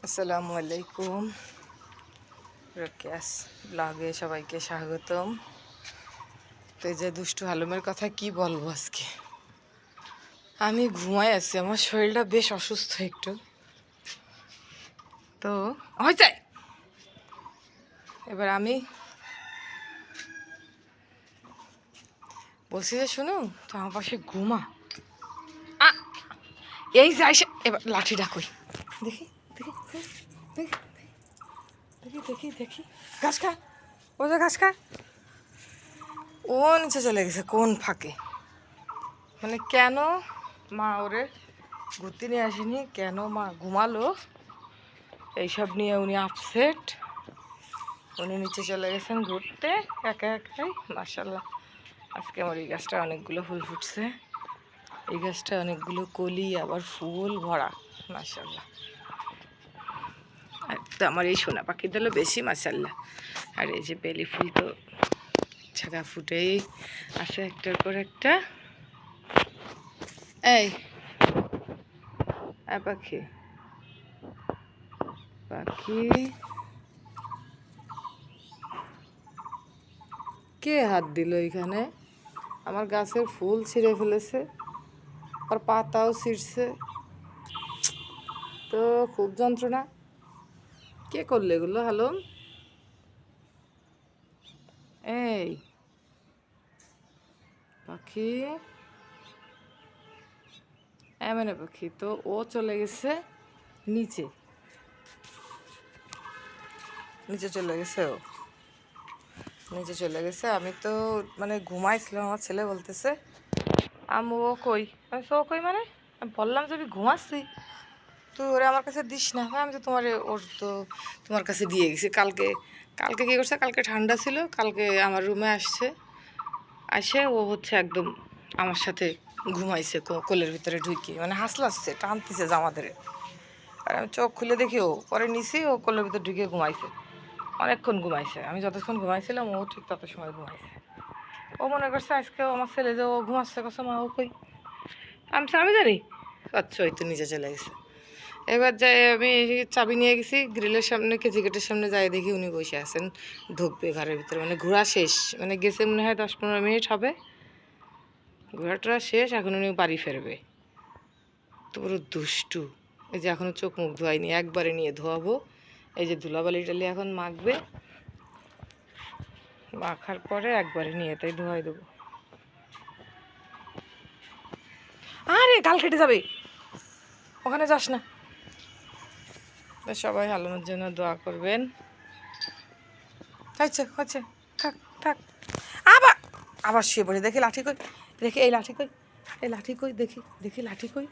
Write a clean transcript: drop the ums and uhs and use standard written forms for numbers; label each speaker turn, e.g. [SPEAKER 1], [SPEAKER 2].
[SPEAKER 1] আসসালামু আলাইকুম। রকেশ ব্লগে সবাইকে স্বাগতম। তো এই যে দুষ্টু আলমের কথা কি বলবো আজকে। আমি ঘুমাই আছি, আমার শরীরটা বেশ অসুস্থ একটু। তো হয়ে যায় এবার আমি বলছি যে শুনো, তো আমার পাশে ঘুমা। এই যাই এবার লাঠিটা কই দেখি দেখি দেখি দেখি দেখি দেখি ঘাস খা, ও যে ঘাস খা। ও নিচে চলে গেছে কোন ফাঁকে, মানে কেন মা ওরে ঘুরতে নিয়ে আসেনি, কেন মা ঘুমালো, এইসব নিয়ে উনি আপসেট। উনি নিচে চলে গেছেন ঘুরতে একা একাই। মাশাল্লাহ আজকে আমার এই গাছটা অনেকগুলো ফুল ফুটছে, এই গাছটা অনেকগুলো কলি আবার ফুল ভরা মাশাল্লাহ। আর তো আমার এই সোনা পাখিটা হলো বেশি মাশাল্লাহ। আর এই যে বেলি ফুল তো ছাগা ফুটেই আছে একটার পর একটা। এই পাখি পাখি কে হাত দিল এখানে? আমার গাছের ফুল ছিঁড়ে ফেলেছে, আর পাতাও ছিঁড়ছে, তো খুব যন্ত্রণা। কে করলে এগুলো? হ্যালো, এই পাখি, এমন পাখি তো ও চলে গেছে নিচে, নিচে চলে গেছে, ও নিচে চলে গেছে। আমি তো মানে ঘুমাইছিলাম, আমার ছেলে বলতেছে আম্মু ও কই। আমি ও কই মানে, আমি বললাম যে আমি ঘুমাচ্ছি, তো ওরা আমার কাছে দিস না। আমি তো তোমার ওর তো তোমার কাছে দিয়ে গেছি কালকে। কালকে কী করছে, কালকে ঠান্ডা ছিল, কালকে আমার রুমে আসছে, আসে ও হচ্ছে একদম আমার সাথে ঘুমাইছে কোলের ভিতরে ঢুকিয়ে, মানে হাসলাচ্ছে টানতেছে জামা ধরে। আর আমি চোখ খুলে দেখি ও পরে নিছি, ও কোলের ভিতরে ঢুকিয়ে ঘুমাইছে, অনেকক্ষণ ঘুমাইছে। আমি যতক্ষণ ঘুমাইছিলাম ও ঠিক তত সময় ঘুমাইছে। ও মনে করছে আজকেও আমার ছেলে যে ও ঘুমাচ্ছে, কছে মা ও কই। আমি জানি। আচ্ছা ওই তো নিচে চলে গেছে। এবার যাই আমি চাবি নিয়ে গেছি গ্রিলের সামনে, কেজি গেটের সামনে যাই দেখি উনি বসে আছেন, ঢুকবে ঘরের ভিতরে, মানে ঘোরা শেষ, মানে গেছে মনে হয় 10-15 মিনিট হবে, ঘোরাটা শেষ, এখন উনি বাড়ি ফেরবে। তো পুরো দুষ্টু। এই যে এখনও চোখ মুখ ধোয়াইনি, একবারে নিয়ে ধোয়াবো। এই যে ধুলাবালি টালি এখন মাখবে, মাখার পরে একবারে নিয়ে তাই ধোয়াই দেবো। আরে গাল কেটে যাবে, ওখানে যাস না। সবাই আলমের জন্য দোয়া করবেন। হচ্ছে হচ্ছে, থাক থাক। আবার আবার শুয়ে পড়ে, দেখি লাঠি কই, দেখি এই লাঠি কই, এই লাঠি কই, দেখি দেখি লাঠি কই।